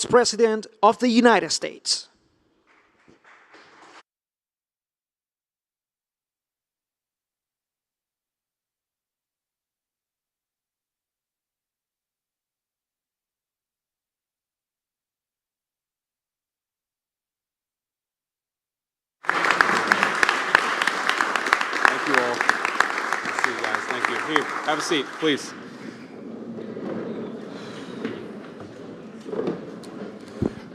President of the United States. Thank you all. Good to see you guys. Thank you. Here, have a seat, please.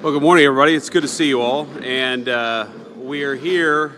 Well, good morning, everybody. It's good to see you all. And we are here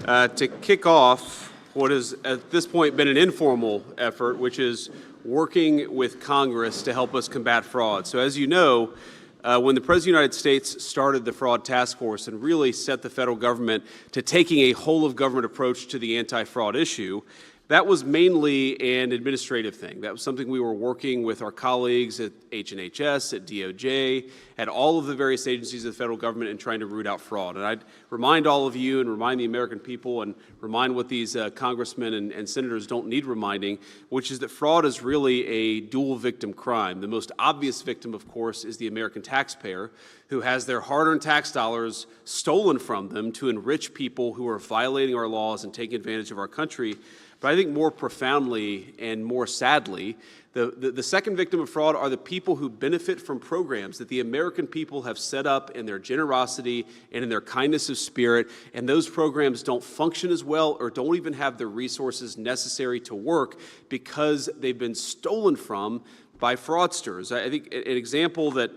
to kick off what has, at this point, been an informal effort, which is working with Congress to help us combat fraud. So as you know, when the President of the United States started the Fraud Task Force and really set the federal government to taking a whole-of-government approach to the anti-fraud issue, that was mainly an administrative thing. That was something we were working with our colleagues at H&HS, at DOJ, at all of the various agencies of the federal government in trying to root out fraud. And I'd remind all of you and remind the American people and remind what these congressmen and senators don't need reminding, which is that fraud is really a dual victim crime. The most obvious victim, of course, is the American taxpayer, who has their hard-earned tax dollars stolen from them to enrich people who are violating our laws and taking advantage of our country. But I think more profoundly and more sadly, the second victim of fraud are the people who benefit from programs that the American people have set up in their generosity and in their kindness of spirit, and those programs don't function as well or don't even have the resources necessary to work because they've been stolen from by fraudsters. I think an example that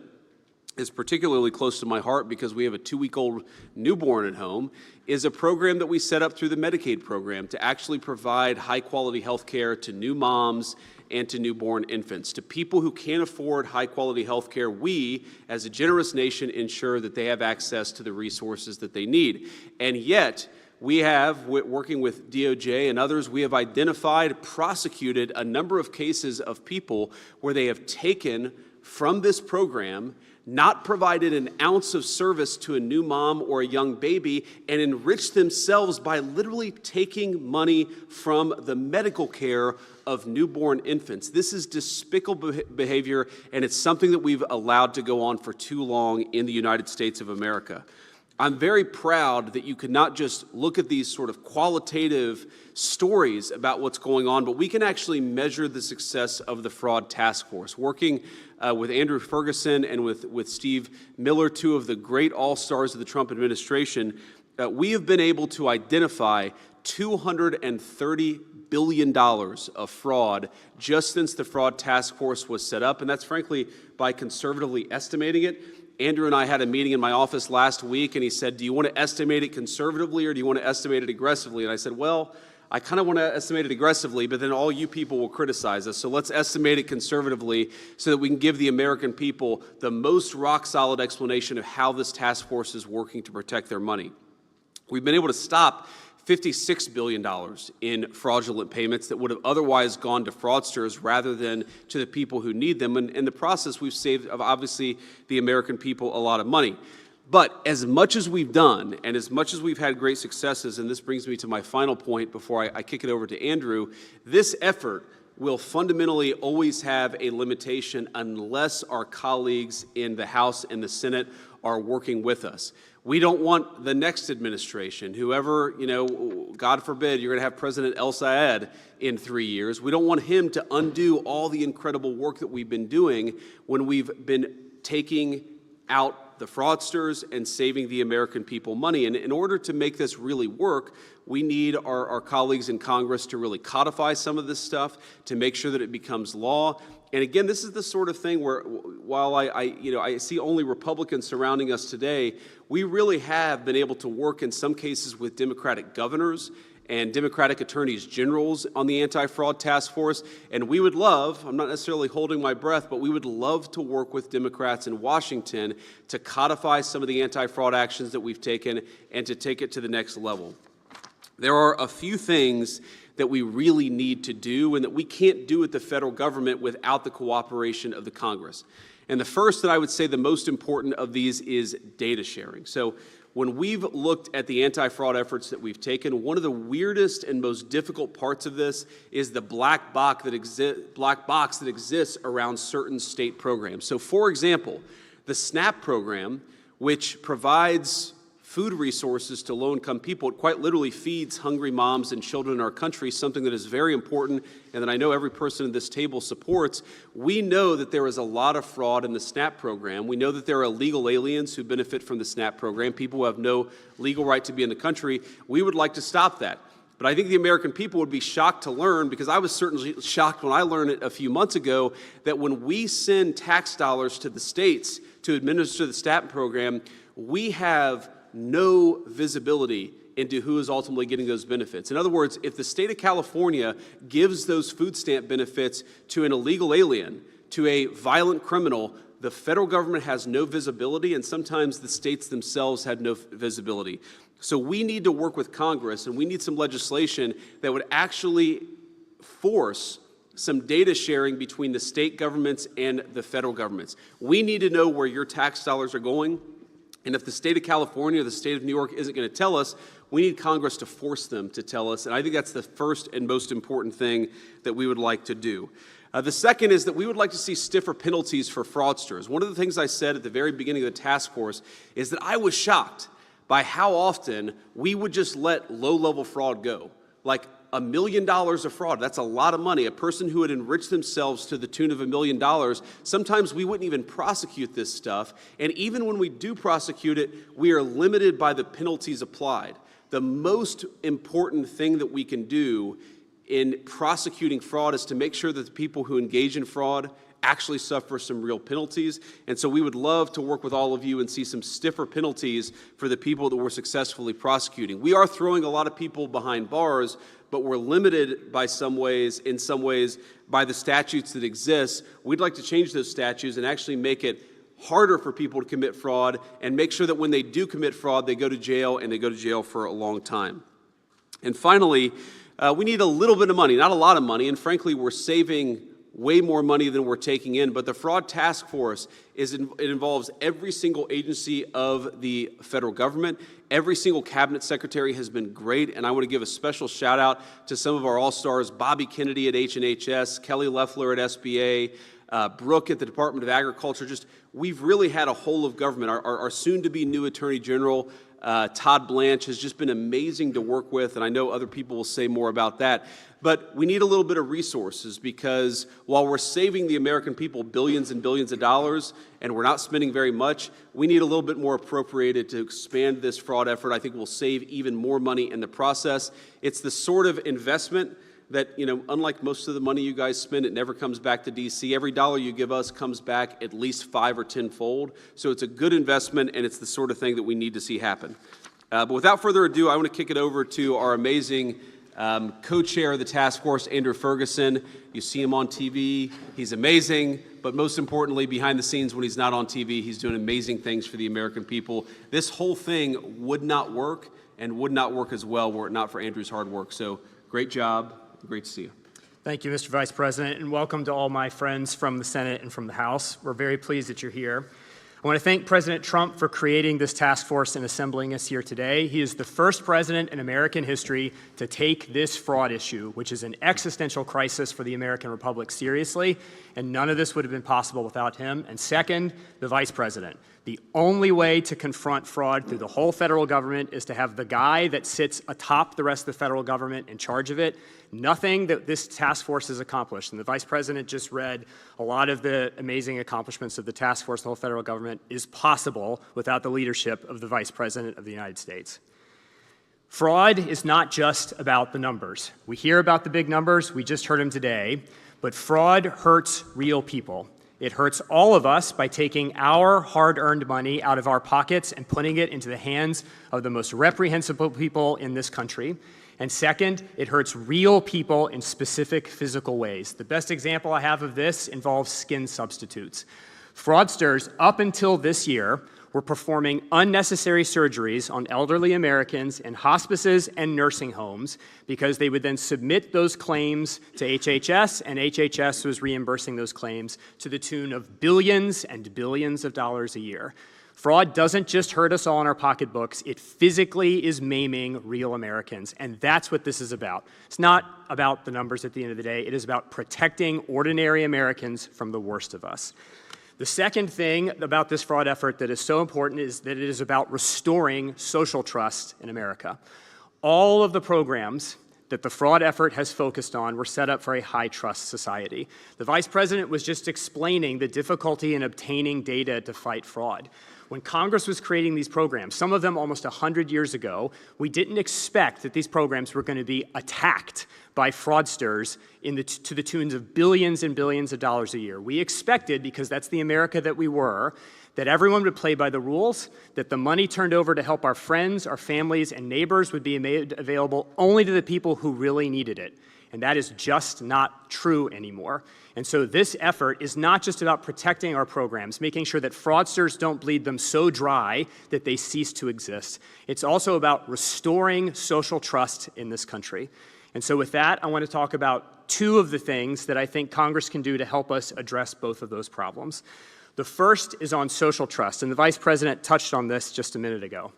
is particularly close to my heart because we have a 2-week-old newborn at home is a program that we set up through the Medicaid program to actually provide high-quality health care to new moms and to newborn infants. To people who can't afford high-quality health care, we, as a generous nation, ensure that they have access to the resources that they need. And yet, we have, working with DOJ and others, we have identified, prosecuted a number of cases of people where they have taken from this program, not provided an ounce of service to a new mom or a young baby, and enriched themselves by literally taking money from the medical care of newborn infants. This is despicable behavior, and it's something that we've allowed to go on for too long in the United States of America. I'm very proud that you could not just look at these sort of qualitative stories about what's going on, but we can actually measure the success of the Fraud Task Force. Working with Andrew Ferguson and with Steve Miller, two of the great all-stars of the Trump administration, we have been able to identify $230 billion of fraud just since the Fraud Task Force was set up, and that's frankly by conservatively estimating it. Andrew and I had a meeting in my office last week, and he said, do you want to estimate it conservatively or do you want to estimate it aggressively? And I said, well, I kind of want to estimate it aggressively, but then all you people will criticize us. So let's estimate it conservatively so that we can give the American people the most rock-solid explanation of how this task force is working to protect their money. We've been able to stop $56 billion in fraudulent payments that would have otherwise gone to fraudsters rather than to the people who need them. And in the process, we've saved, obviously, the American people a lot of money. But as much as we've done and as much as we've had great successes, and this brings me to my final point before I kick it over to Andrew, this effort will fundamentally always have a limitation unless our colleagues in the House and the Senate are working with us. We don't want the next administration, whoever, God forbid, you're going to have President El Sayed in 3 years. We don't want him to undo all the incredible work that we've been doing when we've been taking out the fraudsters and saving the American people money. And in order to make this really work, we need our colleagues in Congress to really codify some of this stuff, to make sure that it becomes law. And again, this is the sort of thing where, while I see only Republicans surrounding us today, we really have been able to work in some cases with Democratic governors and Democratic attorneys generals on the anti-fraud task force. And we would love, I'm not necessarily holding my breath, but we would love to work with Democrats in Washington to codify some of the anti-fraud actions that we've taken and to take it to the next level. There are a few things that we really need to do and that we can't do at the federal government without the cooperation of the Congress. And the first that I would say the most important of these is data sharing. So when we've looked at the anti-fraud efforts that we've taken, one of the weirdest and most difficult parts of this is the black box that exists around certain state programs. So for example, the SNAP program, which provides food resources to low-income people. It quite literally feeds hungry moms and children in our country, something that is very important and that I know every person at this table supports. We know that there is a lot of fraud in the SNAP program. We know that there are illegal aliens who benefit from the SNAP program, people who have no legal right to be in the country. We would like to stop that. But I think the American people would be shocked to learn, because I was certainly shocked when I learned it a few months ago, that when we send tax dollars to the states to administer the SNAP program, we have no visibility into who is ultimately getting those benefits. In other words, if the state of California gives those food stamp benefits to an illegal alien, to a violent criminal, the federal government has no visibility, and sometimes the states themselves have no visibility. So we need to work with Congress, and we need some legislation that would actually force some data sharing between the state governments and the federal governments. We need to know where your tax dollars are going. And if the state of California or the state of New York isn't going to tell us, we need Congress to force them to tell us. And I think that's the first and most important thing that we would like to do. The second is that we would like to see stiffer penalties for fraudsters. One of the things I said at the very beginning of the task force is that I was shocked by how often we would just let low-level fraud go. Like $1 million of fraud, that's a lot of money. A person who had enriched themselves to the tune of $1 million, sometimes we wouldn't even prosecute this stuff. And even when we do prosecute it, we are limited by the penalties applied. The most important thing that we can do in prosecuting fraud is to make sure that the people who engage in fraud actually suffer some real penalties. And so we would love to work with all of you and see some stiffer penalties for the people that we're successfully prosecuting. We are throwing a lot of people behind bars, but we're limited by in some ways, by the statutes that exist. We'd like to change those statutes and actually make it harder for people to commit fraud and make sure that when they do commit fraud, they go to jail, and they go to jail for a long time. And finally, we need a little bit of money, not a lot of money, and frankly, we're saving way more money than we're taking in, but the Fraud Task Force, it involves every single agency of the federal government. Every single cabinet secretary has been great, and I want to give a special shout out to some of our all-stars, Bobby Kennedy at H&HS, Kelly Loeffler at SBA, Brooke at the Department of Agriculture. We've really had a whole of government. Our soon-to-be new Attorney General, Todd Blanche, has just been amazing to work with, and I know other people will say more about that. But we need a little bit of resources, because while we're saving the American people billions and billions of dollars and we're not spending very much, we need a little bit more appropriated to expand this fraud effort. I think we'll save even more money in the process. It's the sort of investment that, unlike most of the money you guys spend, it never comes back to D.C. Every dollar you give us comes back at least 5 or 10-fold. So it's a good investment, and it's the sort of thing that we need to see happen. But without further ado, I want to kick it over to our amazing co-chair of the task force, Andrew Ferguson. You see him on TV. He's amazing. But most importantly, behind the scenes when he's not on TV, he's doing amazing things for the American people. This whole thing would not work and would not work as well were it not for Andrew's hard work. So great job. Great to see you. Thank you, Mr. Vice President, and welcome to all my friends from the Senate and from the House. We're very pleased that you're here. I want to thank President Trump for creating this task force and assembling us here today. He is the first president in American history to take this fraud issue, which is an existential crisis for the American Republic, seriously, and none of this would have been possible without him. And second, the Vice President. The only way to confront fraud through the whole federal government is to have the guy that sits atop the rest of the federal government in charge of it. Nothing that this task force has accomplished, and the Vice President just read a lot of the amazing accomplishments of the task force, the whole federal government, is possible without the leadership of the Vice President of the United States. Fraud is not just about the numbers. We hear about the big numbers, we just heard them today, but fraud hurts real people. It hurts all of us by taking our hard-earned money out of our pockets and putting it into the hands of the most reprehensible people in this country. And second, it hurts real people in specific physical ways. The best example I have of this involves skin substitutes. Fraudsters, up until this year, were performing unnecessary surgeries on elderly Americans in hospices and nursing homes because they would then submit those claims to HHS, and HHS was reimbursing those claims to the tune of billions and billions of dollars a year. Fraud doesn't just hurt us all in our pocketbooks, it physically is maiming real Americans, and that's what this is about. It's not about the numbers at the end of the day, it is about protecting ordinary Americans from the worst of us. The second thing about this fraud effort that is so important is that it is about restoring social trust in America. All of the programs that the fraud effort has focused on were set up for a high-trust society. The Vice President was just explaining the difficulty in obtaining data to fight fraud. When Congress was creating these programs, some of them almost 100 years ago, we didn't expect that these programs were going to be attacked by fraudsters to the tunes of billions and billions of dollars a year. We expected, because that's the America that we were, that everyone would play by the rules, that the money turned over to help our friends, our families, and neighbors would be made available only to the people who really needed it. And that is just not true anymore. And so this effort is not just about protecting our programs, making sure that fraudsters don't bleed them so dry that they cease to exist. It's also about restoring social trust in this country. And so with that, I want to talk about two of the things that I think Congress can do to help us address both of those problems. The first is on social trust, and the Vice President touched on this just a minute ago.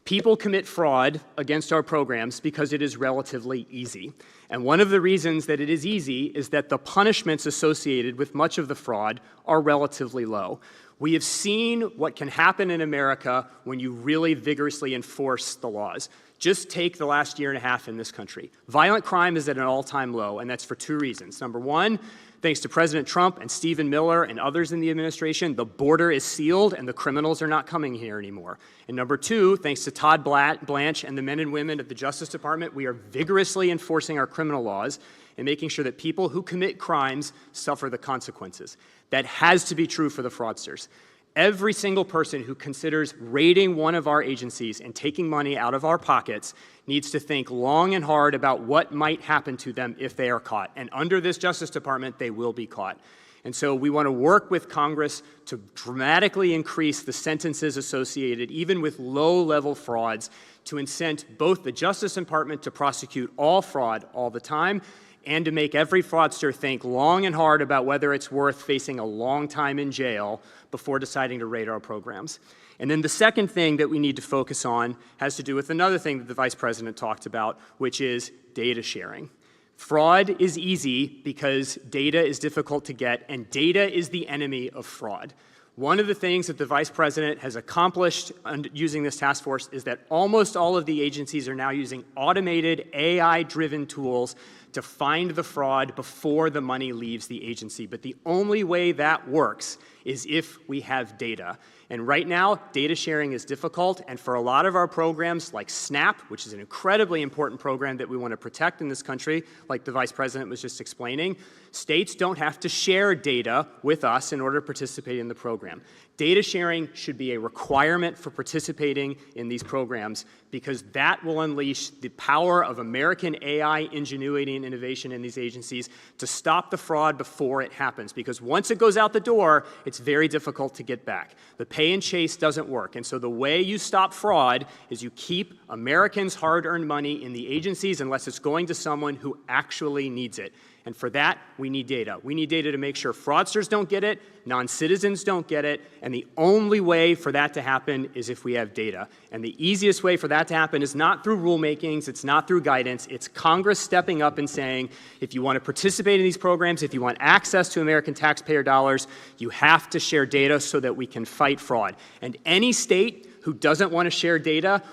People commit fraud against our programs because it is relatively easy. And one of the reasons that it is easy is that the punishments associated with much of the fraud are relatively low. We have seen what can happen in America when you really vigorously enforce the laws. Just take the last year and a half in this country. Violent crime is at an all-time low, and that's for two reasons. Number one, thanks to President Trump and Stephen Miller and others in the administration, the border is sealed and the criminals are not coming here anymore. And number two, thanks to Todd Blanche and the men and women at the Justice Department, we are vigorously enforcing our criminal laws and making sure that people who commit crimes suffer the consequences. That has to be true for the fraudsters. Every single person who considers raiding one of our agencies and taking money out of our pockets needs to think long and hard about what might happen to them if they are caught. And under this Justice Department, they will be caught. And so we want to work with Congress to dramatically increase the sentences associated, even with low-level frauds, to incent both the Justice Department to prosecute all fraud all the time and to make every fraudster think long and hard about whether it's worth facing a long time in jail before deciding to raid our programs. And then the second thing that we need to focus on has to do with another thing that the Vice President talked about, which is data sharing. Fraud is easy because data is difficult to get, and data is the enemy of fraud. One of the things that the Vice President has accomplished using this task force is that almost all of the agencies are now using automated AI-driven tools to find the fraud before the money leaves the agency. But the only way that works is if we have data. And right now, data sharing is difficult, and for a lot of our programs like SNAP, which is an incredibly important program that we want to protect in this country, like the Vice President was just explaining, states don't have to share data with us in order to participate in the program. Data sharing should be a requirement for participating in these programs because that will unleash the power of American AI ingenuity and innovation in these agencies to stop the fraud before it happens. Because once it goes out the door, it's very difficult to get back. The pay and chase doesn't work. And so the way you stop fraud is you keep Americans' hard-earned money in the agencies unless it's going to someone who actually needs it. And for that, we need data. We need data to make sure fraudsters don't get it, non-citizens don't get it, and the only way for that to happen is if we have data. And the easiest way for that to happen is not through rulemakings, it's not through guidance, it's Congress stepping up and saying, if you want to participate in these programs, if you want access to American taxpayer dollars, you have to share data so that we can fight fraud. And any state who doesn't want to share data,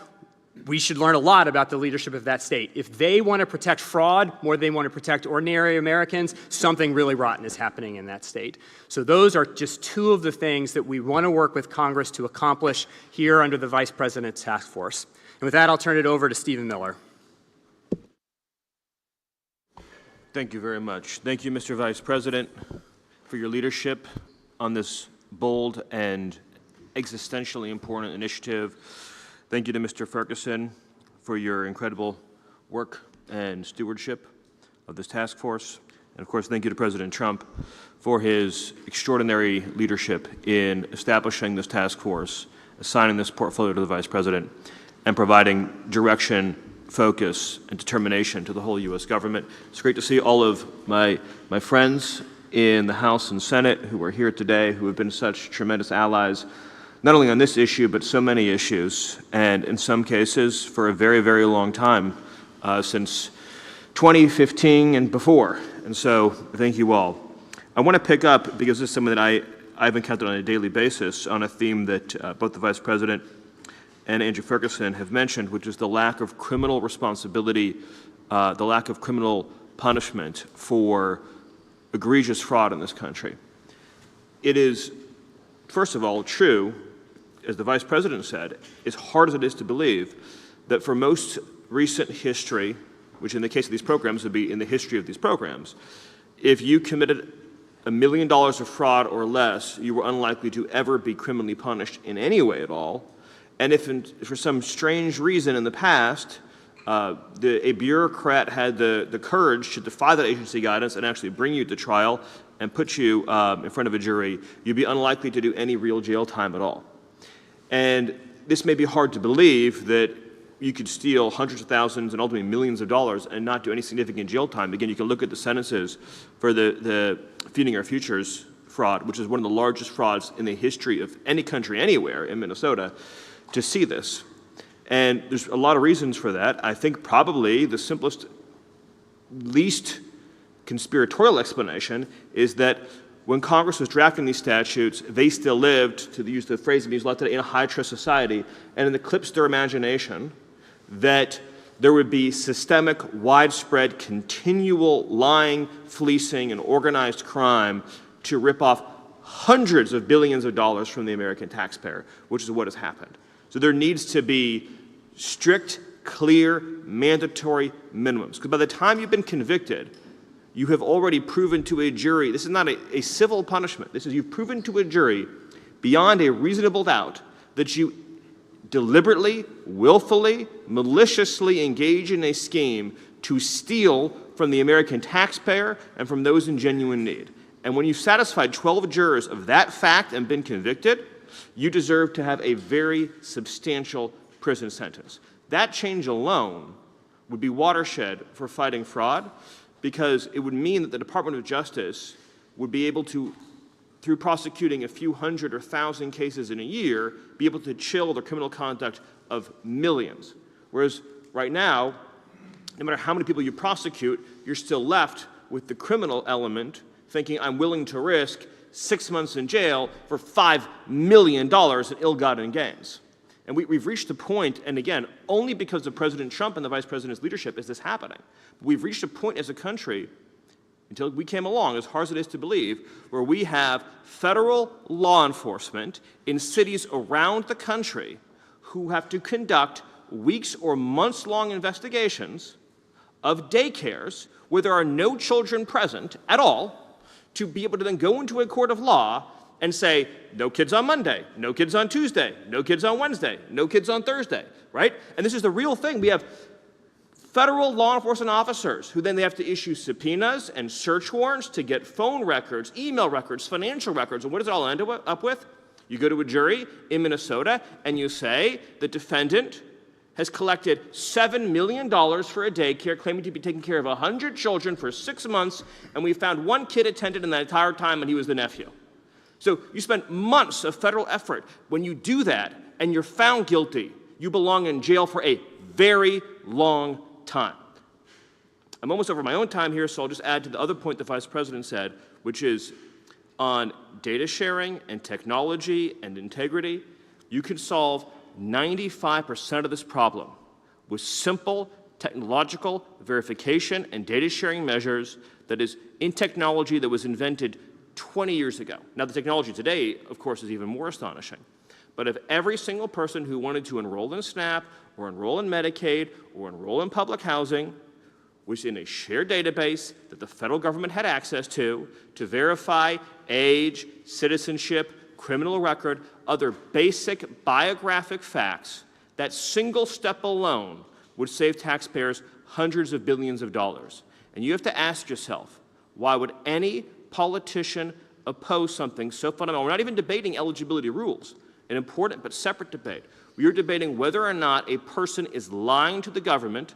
we should learn a lot about the leadership of that state. If they want to protect fraud more than they want to protect ordinary Americans, something really rotten is happening in that state. So those are just two of the things that we want to work with Congress to accomplish here under the Vice President's task force. And with that, I'll turn it over to Stephen Miller. Thank you very much. Thank you, Mr. Vice President, for your leadership on this bold and existentially important initiative. Thank you to Mr. Ferguson for your incredible work and stewardship of this task force. And of course, thank you to President Trump for his extraordinary leadership in establishing this task force, assigning this portfolio to the Vice President, and providing direction, focus, and determination to the whole U.S. government. It's great to see all of my friends in the House and Senate who are here today, who have been such tremendous allies, not only on this issue, but so many issues, and in some cases for a very, very long time, since 2015 and before. And so, thank you all. I want to pick up, because this is something that I've encountered on a daily basis on a theme that both the Vice President and Andrew Ferguson have mentioned, which is the lack of criminal responsibility, the lack of criminal punishment for egregious fraud in this country. It is, first of all, true, as the Vice President said, as hard as it is to believe, that for most recent history, which in the case of these programs would be in the history of these programs, if you committed $1 million of fraud or less, you were unlikely to ever be criminally punished in any way at all. And if for some strange reason in the past, a bureaucrat had the courage to defy that agency guidance and actually bring you to trial and put you in front of a jury, you'd be unlikely to do any real jail time at all. And this may be hard to believe, that you could steal hundreds of thousands and ultimately millions of dollars and not do any significant jail time. Again, you can look at the sentences for the Feeding Our Futures fraud, which is one of the largest frauds in the history of any country anywhere in Minnesota, to see this. And there's a lot of reasons for that. I think probably the simplest, least conspiratorial explanation is that when Congress was drafting these statutes, they still lived, to use the phrase that used a lot today, in a high-trust society, and it eclipsed their imagination that there would be systemic, widespread, continual lying, fleecing, and organized crime to rip off hundreds of billions of dollars from the American taxpayer, which is what has happened. So there needs to be strict, clear, mandatory minimums. Because by the time you've been convicted, you have already proven to a jury, this is not a civil punishment, this is you've proven to a jury beyond a reasonable doubt that you deliberately, willfully, maliciously engage in a scheme to steal from the American taxpayer and from those in genuine need. And when you've satisfied 12 jurors of that fact and been convicted, you deserve to have a very substantial prison sentence. That change alone would be watershed for fighting fraud, because it would mean that the Department of Justice would be able to, through prosecuting a few hundred or thousand cases in a year, be able to chill the criminal conduct of millions. Whereas right now, no matter how many people you prosecute, you're still left with the criminal element thinking, I'm willing to risk 6 months in jail for $5 million in ill-gotten gains. And we've reached a point, and again, only because of President Trump and the Vice President's leadership is this happening. But we've reached a point as a country, until we came along, as hard as it is to believe, where we have federal law enforcement in cities around the country who have to conduct weeks or months-long investigations of daycares where there are no children present at all, to be able to then go into a court of law and say, no kids on Monday, no kids on Tuesday, no kids on Wednesday, no kids on Thursday, right? And this is the real thing. We have federal law enforcement officers who then they have to issue subpoenas and search warrants to get phone records, email records, financial records. And what does it all end up with? You go to a jury in Minnesota and you say the defendant has collected $7 million for a daycare, claiming to be taking care of 100 children for 6 months, and we found one kid attended in that entire time, and he was the nephew. So you spent months of federal effort. When you do that and you're found guilty, you belong in jail for a very long time. I'm almost over my own time here, so I'll just add to the other point the Vice President said, which is on data sharing and technology and integrity, you can solve 95% of this problem with simple technological verification and data sharing measures that is in technology that was invented 20 years ago. Now, the technology today, of course, is even more astonishing. But if every single person who wanted to enroll in SNAP or enroll in Medicaid or enroll in public housing was in a shared database that the federal government had access to verify age, citizenship, criminal record, other basic biographic facts, that single step alone would save taxpayers hundreds of billions of dollars. And you have to ask yourself, why would any politician oppose something so fundamental? We're not even debating eligibility rules, an important but separate debate. We are debating whether or not a person is lying to the government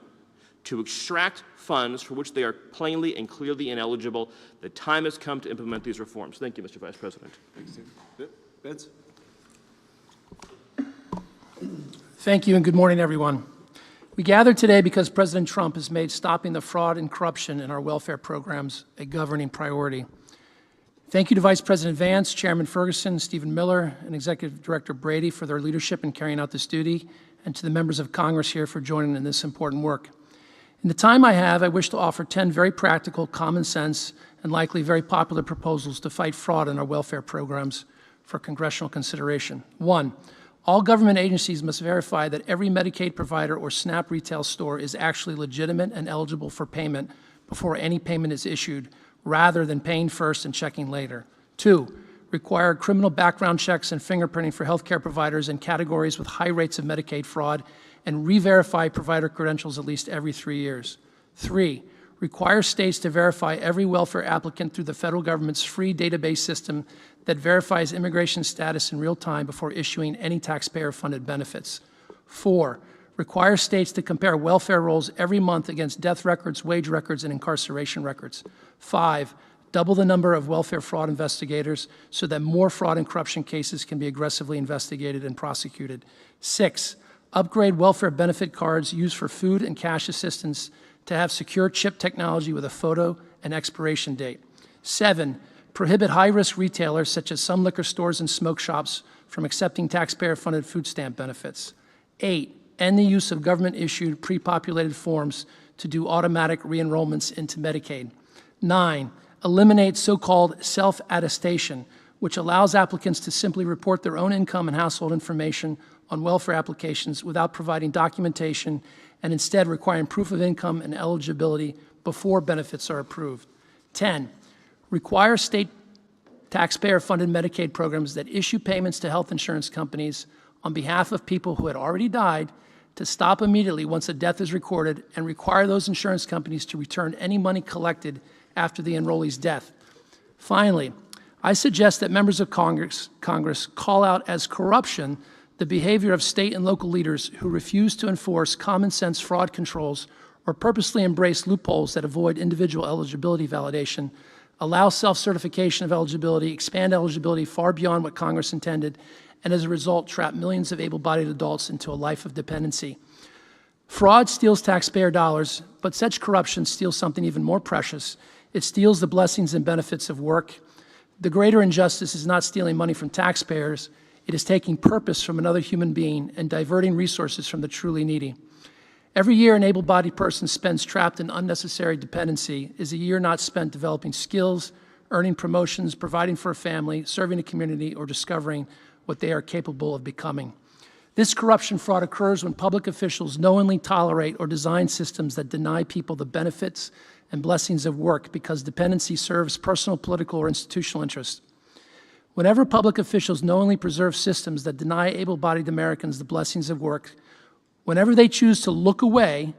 to extract funds for which they are plainly and clearly ineligible. The time has come to implement these reforms. Thank you, Mr. Vice President. Thanks, Steve. Vince? Thank you, and good morning, everyone. We gather today because President Trump has made stopping the fraud and corruption in our welfare programs a governing priority. Thank you to Vice President Vance, Chairman Ferguson, Stephen Miller, and Executive Director Brady for their leadership in carrying out this duty, and to the members of Congress here for joining in this important work. In the time I have, I wish to offer 10 very practical, common sense, and likely very popular proposals to fight fraud in our welfare programs for congressional consideration. 1, all government agencies must verify that every Medicaid provider or SNAP retail store is actually legitimate and eligible for payment before any payment is issued, rather than paying first and checking later. 2, require criminal background checks and fingerprinting for healthcare providers in categories with high rates of Medicaid fraud, and re-verify provider credentials at least every 3 years. 3, require states to verify every welfare applicant through the federal government's free database system that verifies immigration status in real time before issuing any taxpayer-funded benefits. 4, require states to compare welfare rolls every month against death records, wage records, and incarceration records. 5, double the number of welfare fraud investigators so that more fraud and corruption cases can be aggressively investigated and prosecuted. 6, upgrade welfare benefit cards used for food and cash assistance to have secure chip technology with a photo and expiration date. 7, prohibit high-risk retailers, such as some liquor stores and smoke shops, from accepting taxpayer-funded food stamp benefits. 8, end the use of government-issued pre-populated forms to do automatic re-enrollments into Medicaid. 9, eliminate so-called self-attestation, which allows applicants to simply report their own income and household information on welfare applications without providing documentation, and instead requiring proof of income and eligibility before benefits are approved. 10, require state taxpayer-funded Medicaid programs that issue payments to health insurance companies on behalf of people who had already died to stop immediately once a death is recorded, and require those insurance companies to return any money collected after the enrollee's death. Finally, I suggest that members of Congress call out as corruption the behavior of state and local leaders who refuse to enforce common sense fraud controls or purposely embrace loopholes that avoid individual eligibility validation, allow self-certification of eligibility, expand eligibility far beyond what Congress intended, and as a result trap millions of able-bodied adults into a life of dependency. Fraud steals taxpayer dollars, but such corruption steals something even more precious. It steals the blessings and benefits of work. The greater injustice is not stealing money from taxpayers. It is taking purpose from another human being and diverting resources from the truly needy. Every year an able-bodied person spends trapped in unnecessary dependency is a year not spent developing skills, earning promotions, providing for a family, serving a community, or discovering what they are capable of becoming. This corruption fraud occurs when public officials knowingly tolerate or design systems that deny people the benefits and blessings of work because dependency serves personal, political, or institutional interests. Whenever public officials knowingly preserve systems that deny able-bodied Americans the blessings of work, whenever they choose to look away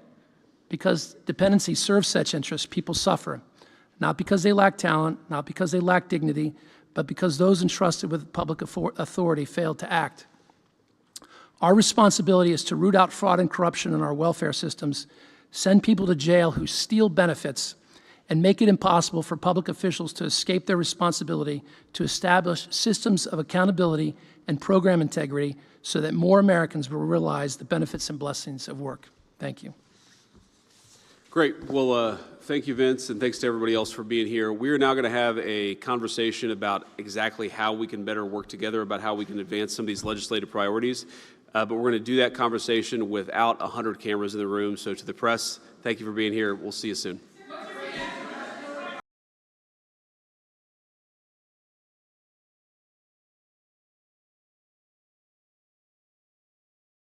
because dependency serves such interests, people suffer, not because they lack talent, not because they lack dignity, but because those entrusted with public authority failed to act. Our responsibility is to root out fraud and corruption in our welfare systems, send people to jail who steal benefits, and make it impossible for public officials to escape their responsibility to establish systems of accountability and program integrity so that more Americans will realize the benefits and blessings of work. Thank you. Great. Well, thank you, Vince, and thanks to everybody else for being here. We're now going to have a conversation about exactly how we can better work together, about how we can advance some of these legislative priorities. But we're going to do that conversation without 100 cameras in the room. So to the press, thank you for being here. We'll see you soon.